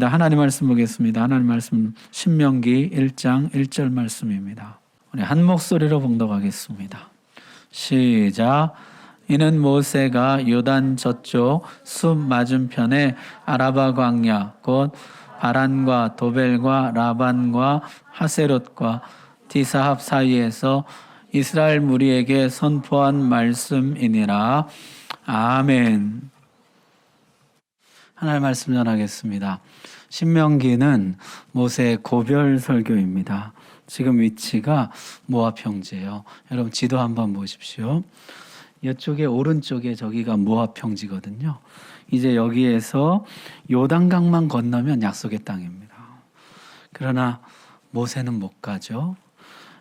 하나님 말씀 보겠습니다. 하나님 말씀 신명기 1장 1절 말씀입니다. 우리 한 목소리로 봉독하겠습니다. 시작. 이는 모세가 요단 저쪽 숲 맞은편에 아라바 광야 곧 바란과 도벨과 라반과 하세롯과 디사합 사이에서 이스라엘 무리에게 선포한 말씀이니라. 아멘. 하나님 말씀 전하겠습니다. 신명기는 모세의 고별 설교입니다. 지금 위치가 모압 평지예요. 여러분 지도 한번 보십시오. 이쪽에 오른쪽에 저기가 모압 평지거든요. 이제 여기에서 요단강만 건너면 약속의 땅입니다. 그러나 모세는 못 가죠.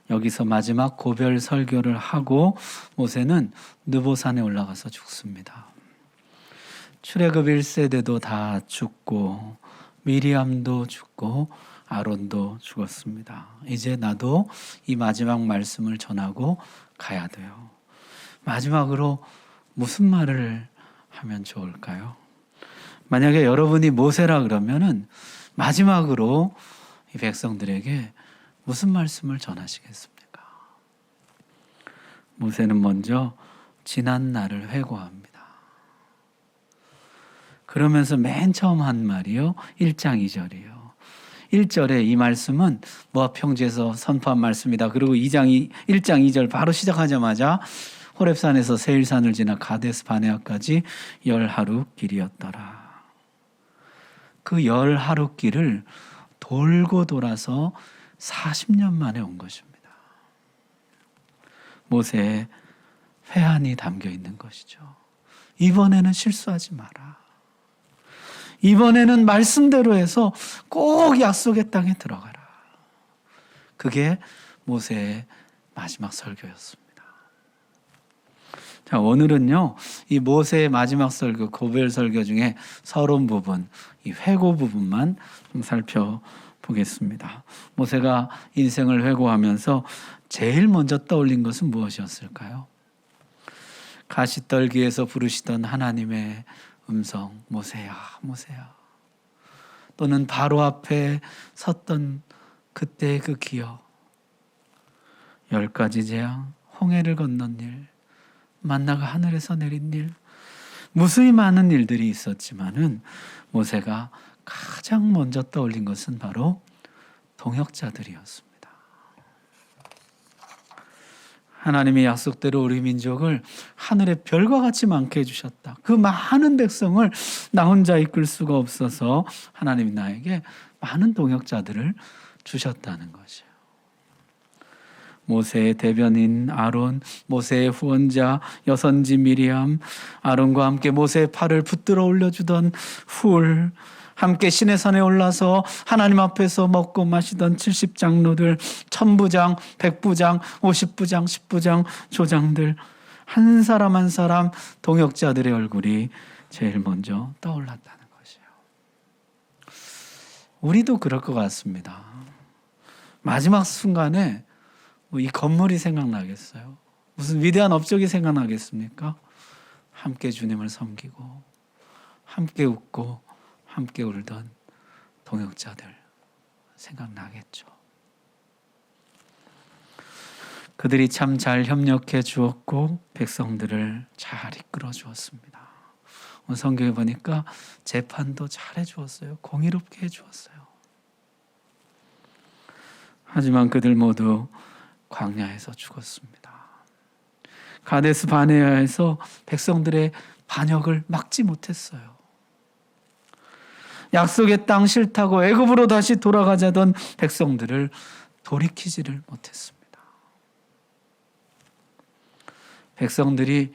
여기서 마지막 고별 설교를 하고 모세는 느보산에 올라가서 죽습니다. 출애굽 1세대도 다 죽고 미리암도 죽고 아론도 죽었습니다. 이제 나도 이 마지막 말씀을 전하고 가야 돼요. 마지막으로 무슨 말을 하면 좋을까요? 만약에 여러분이 모세라 그러면은 마지막으로 이 백성들에게 무슨 말씀을 전하시겠습니까? 모세는 먼저 지난 날을 회고합니다. 그러면서 맨 처음 한 말이요. 1장 2절이에요. 1절에 이 말씀은 모압 평지에서 선포한 말씀이다. 그리고 1장 2절 바로 시작하자마자 호렙산에서 세일산을 지나 가데스 바네아까지 10하루 길이었더라. 그 10하루 길을 돌고 돌아서 40년 만에 온 것입니다. 모세의 회한이 담겨 있는 것이죠. 이번에는 실수하지 마라. 이번에는 말씀대로 해서 꼭 약속의 땅에 들어가라. 그게 모세의 마지막 설교였습니다. 자, 오늘은요, 이 모세의 마지막 설교, 고별 설교 중에 서론 부분, 이 회고 부분만 좀 살펴보겠습니다. 모세가 인생을 회고하면서 제일 먼저 떠올린 것은 무엇이었을까요? 가시떨기에서 부르시던 하나님의 음성, 모세야, 모세야. 또는 바로 앞에 섰던 그때의 그 기억. 10가지 재앙, 홍해를 건넌 일, 만나가 하늘에서 내린 일, 무수히 많은 일들이 있었지만은 모세가 가장 먼저 떠올린 것은 바로 동역자들이었습니다. 하나님의 약속대로 우리 민족을 하늘의 별과 같이 많게 해주셨다. 그 많은 백성을 나 혼자 이끌 수가 없어서 하나님이 나에게 많은 동역자들을 주셨다는 것이에요. 모세의 대변인 아론, 모세의 후원자 여선지 미리암, 아론과 함께 모세의 팔을 붙들어 올려주던 훌, 함께 시내산에 올라서 하나님 앞에서 먹고 마시던 70장로들, 1000부장, 100부장, 50부장, 10부장, 조장들, 한 사람 한 사람 동역자들의 얼굴이 제일 먼저 떠올랐다는 것이에요. 우리도 그럴 것 같습니다. 마지막 순간에 이 건물이 생각나겠어요? 무슨 위대한 업적이 생각나겠습니까? 함께 주님을 섬기고 함께 웃고 함께 울던 동역자들 생각나겠죠. 그들이 참 잘 협력해 주었고 백성들을 잘 이끌어 주었습니다. 오늘 성경에 보니까 재판도 잘 해주었어요. 공의롭게 해주었어요. 하지만 그들 모두 광야에서 죽었습니다. 가데스 바네아에서 백성들의 반역을 막지 못했어요. 약속의 땅 싫다고 애굽으로 다시 돌아가자던 백성들을 돌이키지를 못했습니다. 백성들이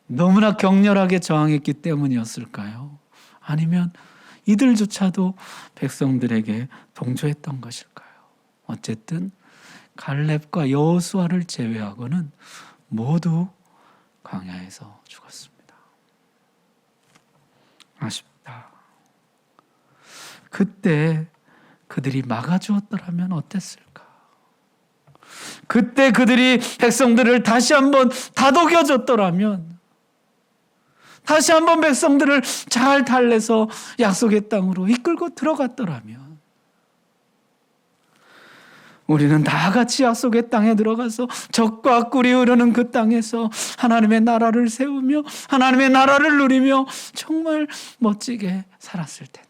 너무나 격렬하게 저항했기 때문이었을까요? 아니면 이들조차도 백성들에게 동조했던 것일까요? 어쨌든 갈렙과 여호수아를 제외하고는 모두 광야에서 죽었습니다. 아쉽다. 그때 그들이 막아주었더라면 어땠을까? 그때 그들이 백성들을 다시 한번 다독여줬더라면, 다시 한번 백성들을 잘 달래서 약속의 땅으로 이끌고 들어갔더라면 우리는 다 같이 약속의 땅에 들어가서 젖과 꿀이 흐르는 그 땅에서 하나님의 나라를 세우며 하나님의 나라를 누리며 정말 멋지게 살았을 텐데.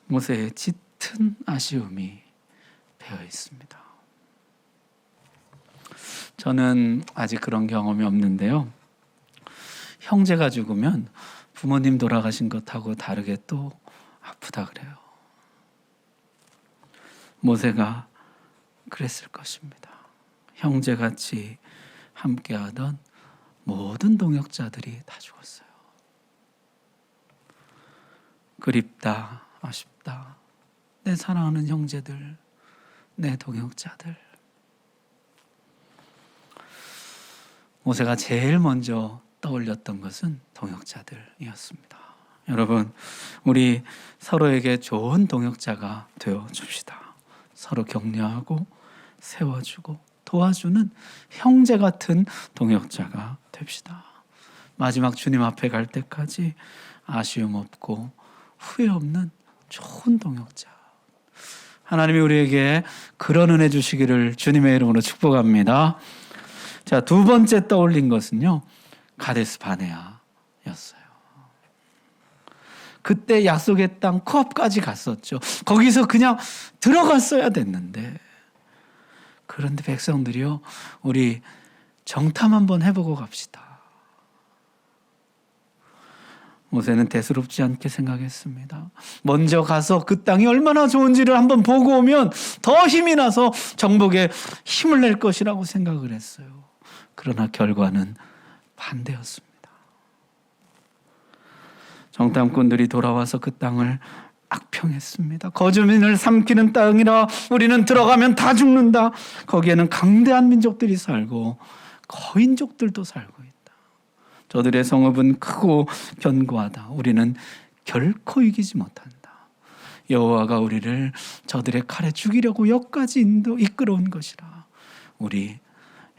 모세의 짙은 아쉬움이 배어 있습니다. 저는 아직 그런 경험이 없는데요. 형제가 죽으면 부모님 돌아가신 것하고 다르게 또 아프다 그래요. 모세가 그랬을 것입니다. 형제같이 함께하던 모든 동역자들이 다 죽었어요. 그립다, 아쉽다. 내 사랑하는 형제들, 내 동역자들. 모세가 제일 먼저 떠올렸던 것은 동역자들이었습니다. 여러분, 우리 서로에게 좋은 동역자가 되어 줍시다. 서로 격려하고 세워주고 도와주는 형제 같은 동역자가 됩시다. 마지막 주님 앞에 갈 때까지 아쉬움 없고 후회 없는 좋은 동역자. 하나님이 우리에게 그런 은혜 주시기를 주님의 이름으로 축복합니다. 자, 두 번째 떠올린 것은요, 가데스 바네아였어요. 그때 약속의 땅 코앞까지 갔었죠. 거기서 그냥 들어갔어야 됐는데, 그런데 백성들이요, 우리 정탐 한번 해보고 갑시다. 모세는 대수롭지 않게 생각했습니다. 먼저 가서 그 땅이 얼마나 좋은지를 한번 보고 오면 더 힘이 나서 정복에 힘을 낼 것이라고 생각을 했어요. 그러나 결과는 반대였습니다. 정탐꾼들이 돌아와서 그 땅을 악평했습니다. 거주민을 삼키는 땅이라 우리는 들어가면 다 죽는다. 거기에는 강대한 민족들이 살고 거인족들도 살고 있다. 저들의 성읍은 크고 견고하다. 우리는 결코 이기지 못한다. 여호와가 우리를 저들의 칼에 죽이려고 여기까지 이끌어온 것이라. 우리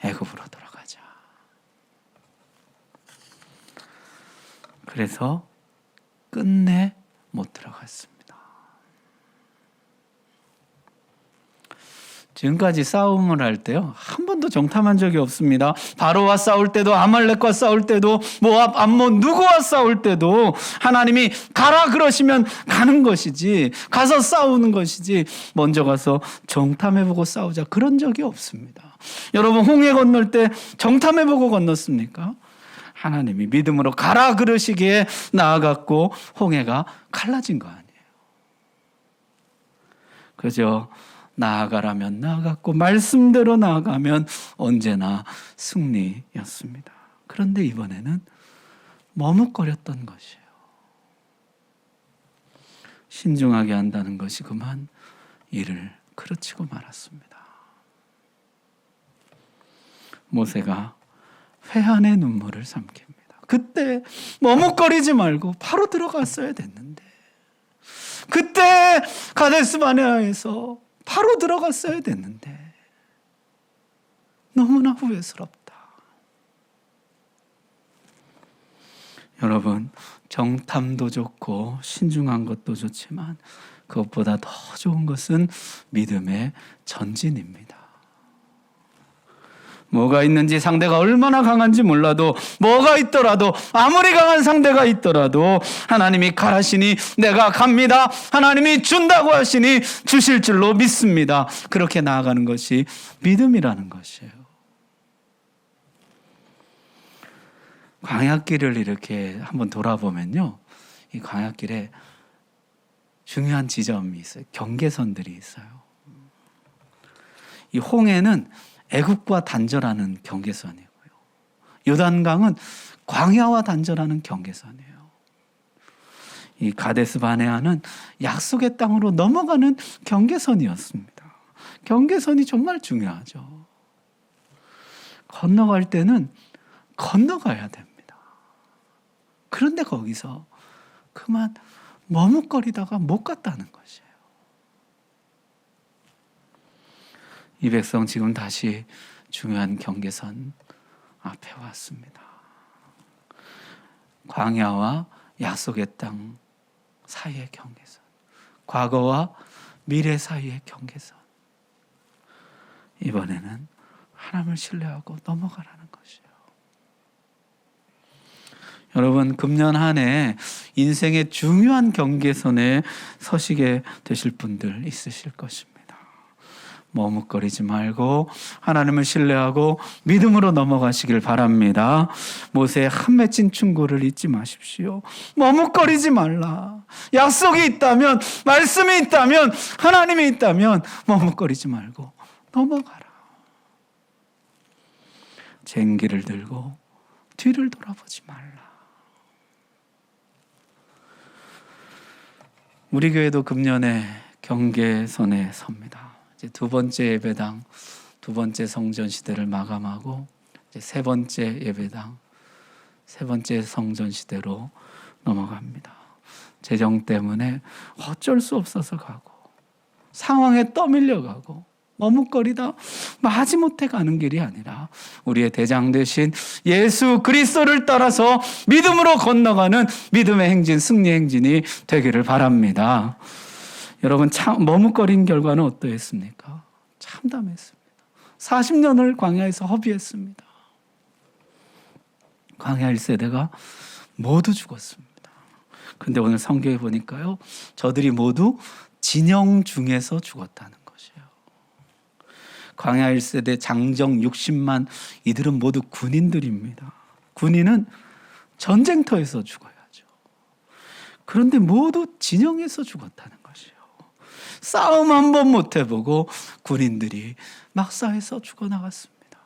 애굽으로 돌아가자. 그래서 끝내 못 들어갔습니다. 지금까지 싸움을 할 때요, 한 번도 정탐한 적이 없습니다. 바로와 싸울 때도, 아말렉과 싸울 때도, 모압, 암몬 누구와 싸울 때도 하나님이 가라 그러시면 가는 것이지, 가서 싸우는 것이지, 먼저 가서 정탐해보고 싸우자 그런 적이 없습니다. 여러분, 홍해 건널 때 정탐해보고 건넜습니까? 하나님이 믿음으로 가라 그러시기에 나아갔고 홍해가 갈라진 거 아니에요. 그저 나아가라면 나아갔고 말씀대로 나아가면 언제나 승리였습니다. 그런데 이번에는 머뭇거렸던 것이에요. 신중하게 한다는 것이 그만 이를 그르치고 말았습니다. 모세가 회한의 눈물을 삼킵니다. 그때 머뭇거리지 말고 바로 들어갔어야 됐는데, 그때 가데스 바네아에서 바로 들어갔어야 됐는데 너무나 후회스럽다. 여러분, 정탐도 좋고 신중한 것도 좋지만 그것보다 더 좋은 것은 믿음의 전진입니다. 뭐가 있는지, 상대가 얼마나 강한지 몰라도, 뭐가 있더라도, 아무리 강한 상대가 있더라도 하나님이 가라시니 내가 갑니다. 하나님이 준다고 하시니 주실 줄로 믿습니다. 그렇게 나아가는 것이 믿음이라는 것이에요. 광야길을 이렇게 한번 돌아보면요, 이 광야길에 중요한 지점이 있어요. 경계선들이 있어요. 이 홍해는 애굽과 단절하는 경계선이고요, 요단강은 광야와 단절하는 경계선이에요. 이 가데스 바네아는 약속의 땅으로 넘어가는 경계선이었습니다. 경계선이 정말 중요하죠. 건너갈 때는 건너가야 됩니다. 그런데 거기서 그만 머뭇거리다가 못 갔다는 것이에요. 이 백성 지금 다시 중요한 경계선 앞에 왔습니다. 광야와 약속의 땅 사이의 경계선, 과거와 미래 사이의 경계선. 이번에는 하나님을 신뢰하고 넘어가라는 것이에요. 여러분, 금년 한 해 인생의 중요한 경계선에 서시게 되실 분들 있으실 것입니다. 머뭇거리지 말고 하나님을 신뢰하고 믿음으로 넘어가시길 바랍니다. 모세의 한 맺힌 충고를 잊지 마십시오. 머뭇거리지 말라. 약속이 있다면, 말씀이 있다면, 하나님이 있다면 머뭇거리지 말고 넘어가라. 쟁기를 들고 뒤를 돌아보지 말라. 우리 교회도 금년에 경계선에 섭니다. 이제 두 번째 예배당, 두 번째 성전 시대를 마감하고 이제 세 번째 예배당, 세 번째 성전 시대로 넘어갑니다. 재정 때문에 어쩔 수 없어서 가고, 상황에 떠밀려 가고, 머뭇거리다 마지못해 가는 길이 아니라 우리의 대장 되신 예수 그리스도를 따라서 믿음으로 건너가는 믿음의 행진, 승리의 행진이 되기를 바랍니다. 여러분, 머뭇거린 결과는 어떠했습니까? 참담했습니다. 40년을 광야에서 허비했습니다. 광야 1세대가 모두 죽었습니다. 그런데 오늘 성경에 보니까요, 저들이 모두 진영 중에서 죽었다는 것이에요. 광야 1세대 장정 60만, 이들은 모두 군인들입니다. 군인은 전쟁터에서 죽어야죠. 그런데 모두 진영에서 죽었다는 것이에요. 싸움 한 번 못 해보고 군인들이 막사에서 죽어나갔습니다.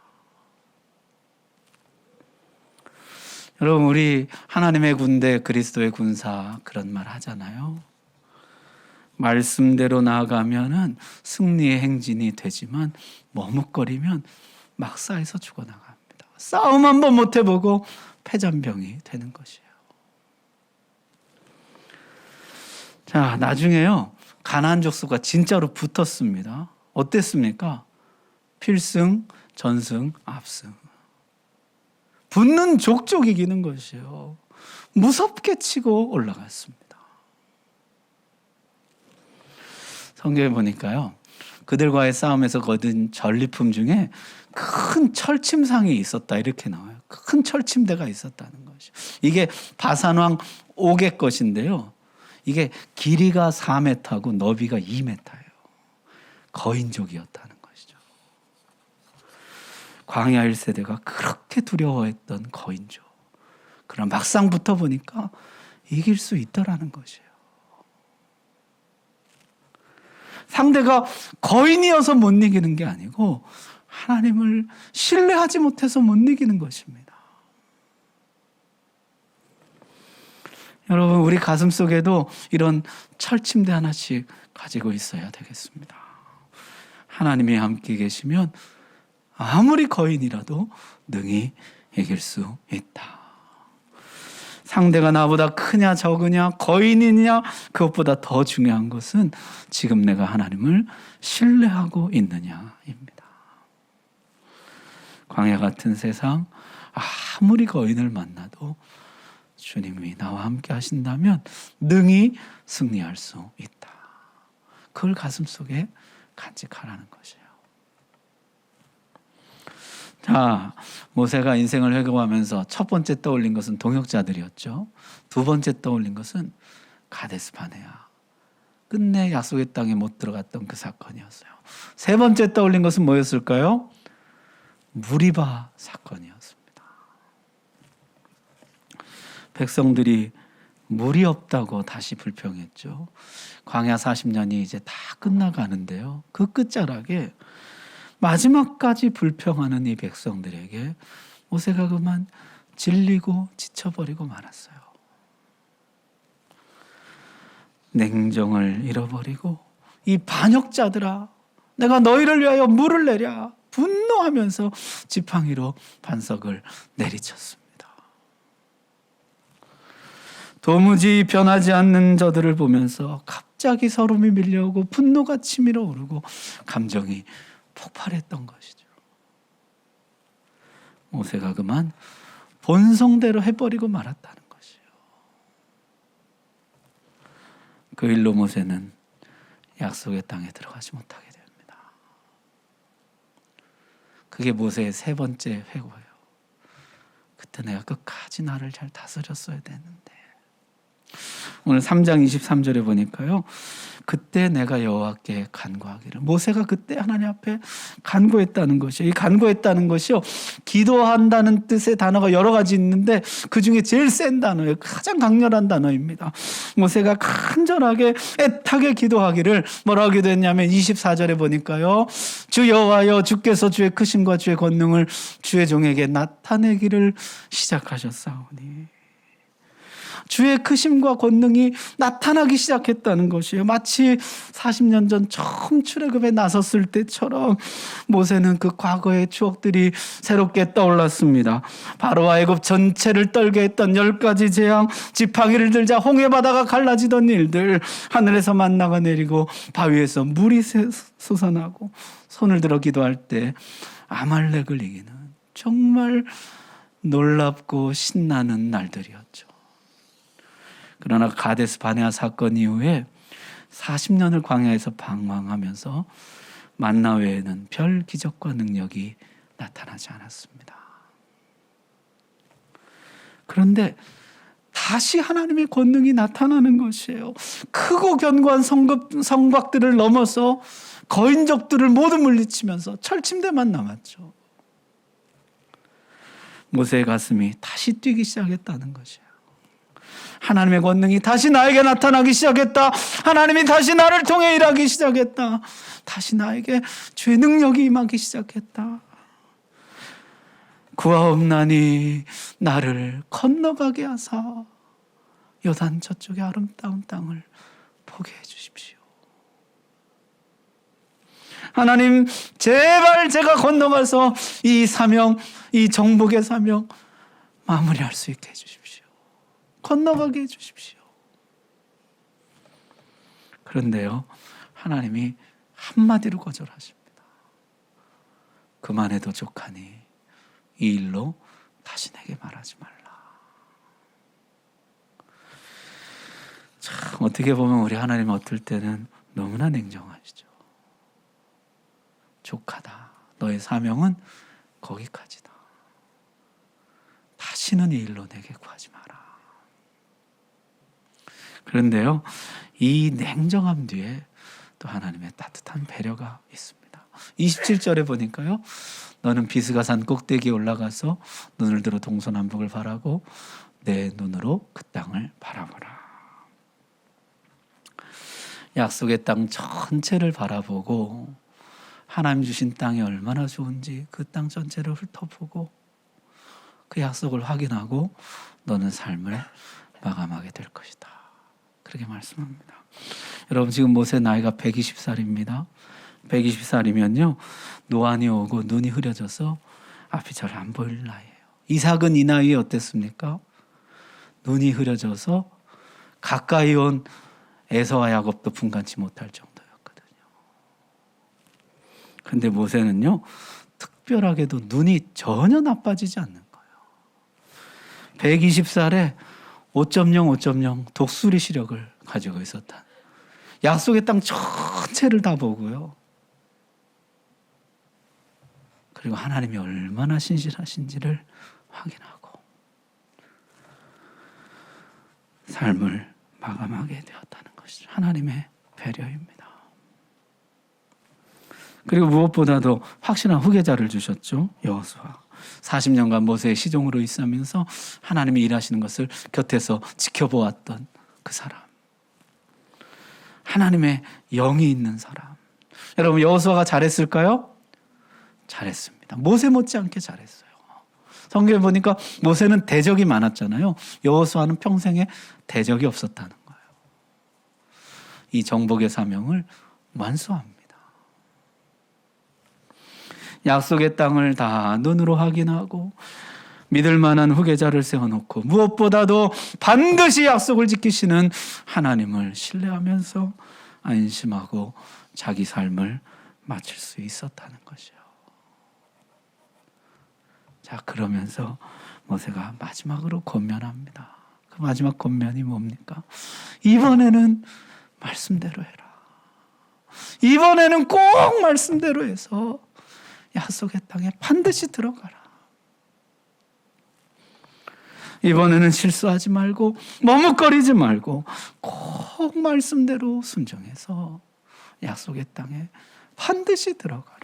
여러분, 우리 하나님의 군대, 그리스도의 군사, 그런 말 하잖아요. 말씀대로 나아가면은 승리의 행진이 되지만 머뭇거리면 막사에서 죽어나갑니다. 싸움 한 번 못 해보고 패잔병이 되는 것이에요. 자, 나중에요, 가나안 족속과 진짜로 붙었습니다. 어땠습니까? 필승, 전승, 압승. 붙는 족족 이기는 것이에요. 무섭게 치고 올라갔습니다. 성경에 보니까요, 그들과의 싸움에서 거둔 전리품 중에 큰 철침상이 있었다, 이렇게 나와요. 큰 철침대가 있었다는 것이죠. 이게 바산왕 옥의 것인데요, 이게 길이가 4m고 너비가 2m예요. 거인족이었다는 것이죠. 광야 1세대가 그렇게 두려워했던 거인족. 그러나 막상 붙어보니까 이길 수 있더라는 것이에요. 상대가 거인이어서 못 이기는 게 아니고 하나님을 신뢰하지 못해서 못 이기는 것입니다. 여러분, 우리 가슴 속에도 이런 철침대 하나씩 가지고 있어야 되겠습니다. 하나님이 함께 계시면 아무리 거인이라도 능히 이길 수 있다. 상대가 나보다 크냐 적으냐 거인이냐, 그것보다 더 중요한 것은 지금 내가 하나님을 신뢰하고 있느냐입니다. 광야 같은 세상, 아무리 거인을 만나도 주님이 나와 함께 하신다면 능히 승리할 수 있다. 그걸 가슴속에 간직하라는 것이에요. 자, 모세가 인생을 회고하면서 첫 번째 떠올린 것은 동역자들이었죠. 두 번째 떠올린 것은 가데스바네아, 끝내 약속의 땅에 못 들어갔던 그 사건이었어요. 세 번째 떠올린 것은 뭐였을까요? 무리바 사건이었습니다. 백성들이 물이 없다고 다시 불평했죠. 광야 40년이 이제 다 끝나가는데요, 그 끝자락에 마지막까지 불평하는 이 백성들에게 모세가 그만 질리고 지쳐버리고 말았어요. 냉정을 잃어버리고 이 반역자들아, 내가 너희를 위하여 물을 내랴, 분노하면서 지팡이로 반석을 내리쳤습니다. 도무지 변하지 않는 저들을 보면서 갑자기 서름이 밀려오고 분노가 치밀어 오르고 감정이 폭발했던 것이죠. 모세가 그만 본성대로 해버리고 말았다는 것이에요. 그 일로 모세는 약속의 땅에 들어가지 못하게 됩니다. 그게 모세의 세 번째 회고예요. 그때 내가 끝까지 나를 잘 다스렸어야 되는데. 오늘 3장 23절에 보니까요, 그때 내가 여호와께 간구하기를. 모세가 그때 하나님 앞에 간구했다는 것이요. 이 간구했다는 것이요, 기도한다는 뜻의 단어가 여러 가지 있는데 그 중에 제일 센 단어예요. 가장 강렬한 단어입니다. 모세가 간절하게 애타게 기도하기를 뭐라고 기도했냐면 24절에 보니까요, 주 여호와여, 주께서 주의 크심과 주의 권능을 주의 종에게 나타내기를 시작하셨사오니. 주의 크심과 권능이 나타나기 시작했다는 것이에요. 마치 40년 전 처음 출애굽에 나섰을 때처럼 모세는 그 과거의 추억들이 새롭게 떠올랐습니다. 바로와 애굽 전체를 떨게 했던 10가지 재앙, 지팡이를 들자 홍해 바다가 갈라지던 일들, 하늘에서 만나가 내리고 바위에서 물이 솟아나고 손을 들어 기도할 때 아말렉을 이기는 정말 놀랍고 신나는 날들이었죠. 그러나 가데스 바네아 사건 이후에 40년을 광야에서 방황하면서 만나 외에는 별 기적과 능력이 나타나지 않았습니다. 그런데 다시 하나님의 권능이 나타나는 것이에요. 크고 견고한 성곽들을 넘어서 거인족들을 모두 물리치면서 철침대만 남았죠. 모세의 가슴이 다시 뛰기 시작했다는 것이에요. 하나님의 권능이 다시 나에게 나타나기 시작했다. 하나님이 다시 나를 통해 일하기 시작했다. 다시 나에게 주의 능력이 임하기 시작했다. 구하옵나니 나를 건너가게 하사 요단 저쪽의 아름다운 땅을 보게 해주십시오. 하나님, 제발 제가 건너가서 이 사명, 이 정복의 사명 마무리할 수 있게 해주십시오. 건너가게 해주십시오. 그런데요, 하나님이 한마디로 거절하십니다. 그만해도 족하니 이 일로 다시 내게 말하지 말라. 참, 어떻게 보면 우리 하나님 어떨 때는 너무나 냉정하시죠. 족하다. 너의 사명은 거기까지다. 다시는 이 일로 내게 구하지 마라. 그런데요, 이 냉정함 뒤에 또 하나님의 따뜻한 배려가 있습니다. 27절에 보니까요, 너는 비스가산 꼭대기에 올라가서 눈을 들어 동서남북을 바라고 내 눈으로 그 땅을 바라보라. 약속의 땅 전체를 바라보고 하나님 주신 땅이 얼마나 좋은지 그 땅 전체를 훑어보고 그 약속을 확인하고 너는 삶을 마감하게 될 것이다. 그렇게 말씀합니다. 여러분, 지금 모세 나이가 120살입니다. 120살이면요, 노안이 오고 눈이 흐려져서 앞이 잘 안 보일 나이예요. 이삭은 이 나이에 어땠습니까? 눈이 흐려져서 가까이 온 에서와 야곱도 분간치 못할 정도였거든요. 그런데 모세는요, 특별하게도 눈이 전혀 나빠지지 않는 거예요. 120살에 5.0 독수리 시력을 가지고 있었다. 약속의 땅 전체를 다 보고요. 그리고 하나님이 얼마나 신실하신지를 확인하고 삶을 마감하게 되었다는 것이죠. 하나님의 배려입니다. 그리고 무엇보다도 확실한 후계자를 주셨죠. 여호수아. 40년간 모세의 시종으로 있으면서 하나님이 일하시는 것을 곁에서 지켜보았던 그 사람. 하나님의 영이 있는 사람. 여러분, 여호수아가 잘했을까요? 잘했습니다. 모세 못지않게 잘했어요. 성경에 보니까 모세는 대적이 많았잖아요. 여호수아는 평생에 대적이 없었다는 거예요. 이 정복의 사명을 완수합니다. 약속의 땅을 다 눈으로 확인하고 믿을 만한 후계자를 세워놓고 무엇보다도 반드시 약속을 지키시는 하나님을 신뢰하면서 안심하고 자기 삶을 마칠 수 있었다는 것이요. 자, 그러면서 모세가 마지막으로 권면합니다. 그 마지막 권면이 뭡니까? 이번에는 말씀대로 해라. 이번에는 꼭 말씀대로 해서 약속의 땅에 반드시 들어가라. 이번에는 실수하지 말고 머뭇거리지 말고 꼭 말씀대로 순종해서 약속의 땅에 반드시 들어가라.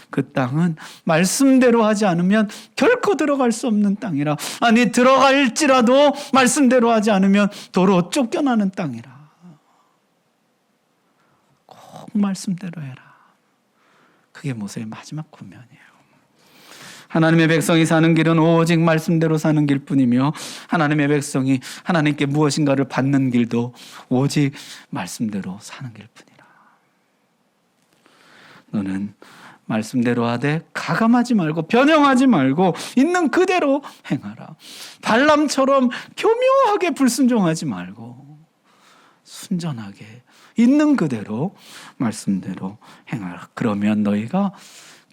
그 땅은 말씀대로 하지 않으면 결코 들어갈 수 없는 땅이라. 아니, 들어갈지라도 말씀대로 하지 않으면 도로 쫓겨나는 땅이라. 꼭 말씀대로 해라. 그게 모세의 마지막 권면이에요. 하나님의 백성이 사는 길은 오직 말씀대로 사는 길뿐이며 하나님의 백성이 하나님께 무엇인가를 받는 길도 오직 말씀대로 사는 길뿐이라. 너는 말씀대로 하되 가감하지 말고 변형하지 말고 있는 그대로 행하라. 발람처럼 교묘하게 불순종하지 말고 순전하게 있는 그대로 말씀대로 행하라. 그러면 너희가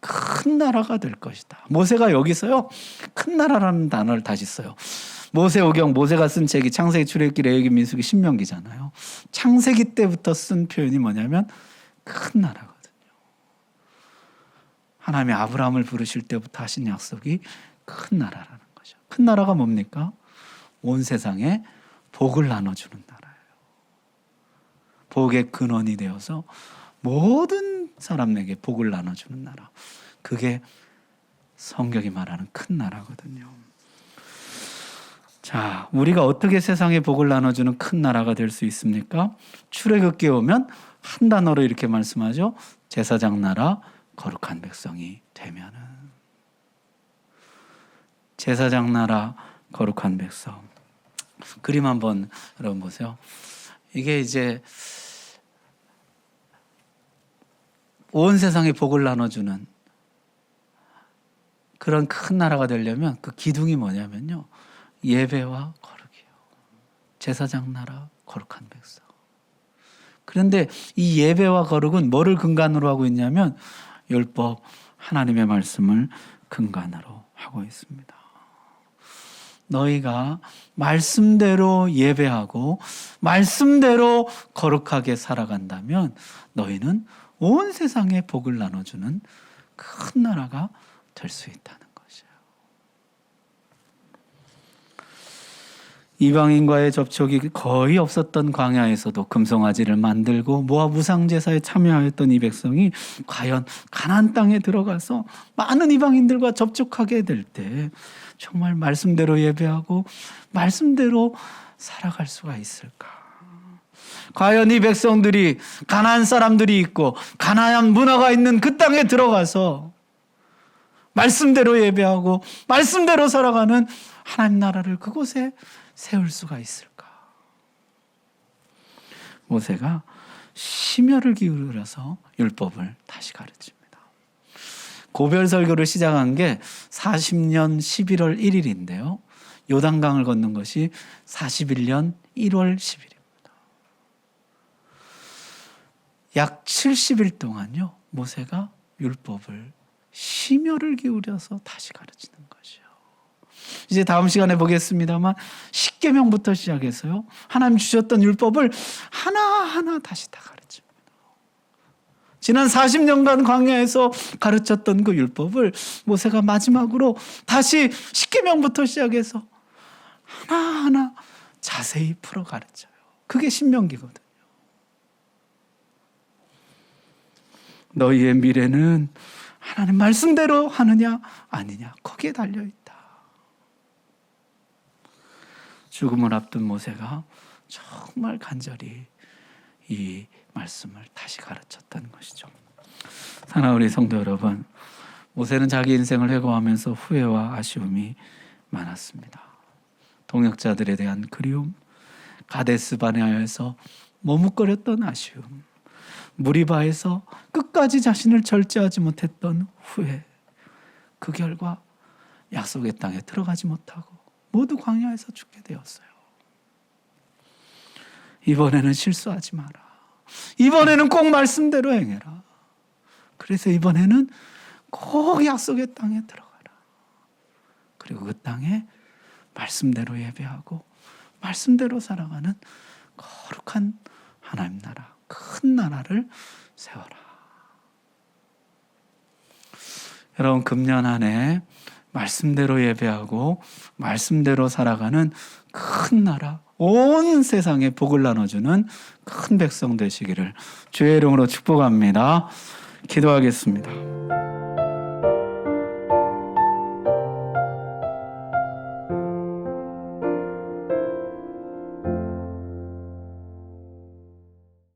큰 나라가 될 것이다. 모세가 여기서요, 큰 나라라는 단어를 다시 써요. 모세오경, 모세가 쓴 책이 창세기, 출애굽기, 레위기, 민수기, 신명기잖아요. 창세기 때부터 쓴 표현이 뭐냐면 큰 나라거든요. 하나님이 아브라함을 부르실 때부터 하신 약속이 큰 나라라는 거죠. 큰 나라가 뭡니까? 온 세상에 복을 나눠주는 나라예요. 복의 근원이 되어서 모든 사람에게 복을 나눠주는 나라. 그게 성경이 말하는 큰 나라거든요. 자, 우리가 어떻게 세상에 복을 나눠주는 큰 나라가 될 수 있습니까? 출애굽기에 오면 한 단어로 이렇게 말씀하죠. 제사장 나라, 거룩한 백성이 되면은. 제사장 나라, 거룩한 백성. 그림 한번 여러분 보세요. 이게 이제 온 세상에 복을 나눠주는 그런 큰 나라가 되려면 그 기둥이 뭐냐면요, 예배와 거룩이에요. 제사장 나라, 거룩한 백성. 그런데 이 예배와 거룩은 뭐를 근간으로 하고 있냐면 율법, 하나님의 말씀을 근간으로 하고 있습니다. 너희가 말씀대로 예배하고 말씀대로 거룩하게 살아간다면 너희는 온 세상에 복을 나눠주는 큰 나라가 될 수 있다는 것이에요. 이방인과의 접촉이 거의 없었던 광야에서도 금송아지를 만들고 모압 우상제사에 참여하였던 이 백성이 과연 가나안 땅에 들어가서 많은 이방인들과 접촉하게 될 때 정말 말씀대로 예배하고 말씀대로 살아갈 수가 있을까? 과연 이 백성들이 가나안 사람들이 있고 가나안 문화가 있는 그 땅에 들어가서 말씀대로 예배하고 말씀대로 살아가는 하나님 나라를 그곳에 세울 수가 있을까? 모세가 심혈을 기울여서 율법을 다시 가르칩니다. 고별 설교를 시작한 게 40년 11월 1일인데요. 요단강을 건넌 것이 41년 1월 10일입니다. 약 70일 동안요, 모세가 율법을 심혈을 기울여서 다시 가르치는 것이요. 이제 다음 시간에 보겠습니다만 십계명부터 시작해서요, 하나님 주셨던 율법을 하나하나 다시 다 가르칩니다. 지난 40년간 광야에서 가르쳤던 그 율법을 모세가 마지막으로 다시 십계명부터 시작해서 하나하나 자세히 풀어 가르쳐요. 그게 신명기거든요. 너희의 미래는 하나님 말씀대로 하느냐 아니냐, 거기에 달려있다. 죽음을 앞둔 모세가 정말 간절히 이 말씀을 다시 가르쳤다는 것이죠. 사랑하는 우리 성도 여러분, 모세는 자기 인생을 회고하면서 후회와 아쉬움이 많았습니다. 동역자들에 대한 그리움, 가데스 바네아에서 머뭇거렸던 아쉬움, 무리바에서 끝까지 자신을 절제하지 못했던 후회, 그 결과 약속의 땅에 들어가지 못하고 모두 광야에서 죽게 되었어요. 이번에는 실수하지 마라. 이번에는 꼭 말씀대로 행해라. 그래서 이번에는 꼭 약속의 땅에 들어가라. 그리고 그 땅에 말씀대로 예배하고 말씀대로 살아가는 거룩한 하나님 나라, 큰 나라를 세워라. 여러분, 금년 한 해 말씀대로 예배하고 말씀대로 살아가는 큰 나라, 온 세상에 복을 나눠주는 큰 백성 되시기를 주의 이름으로 축복합니다. 기도하겠습니다.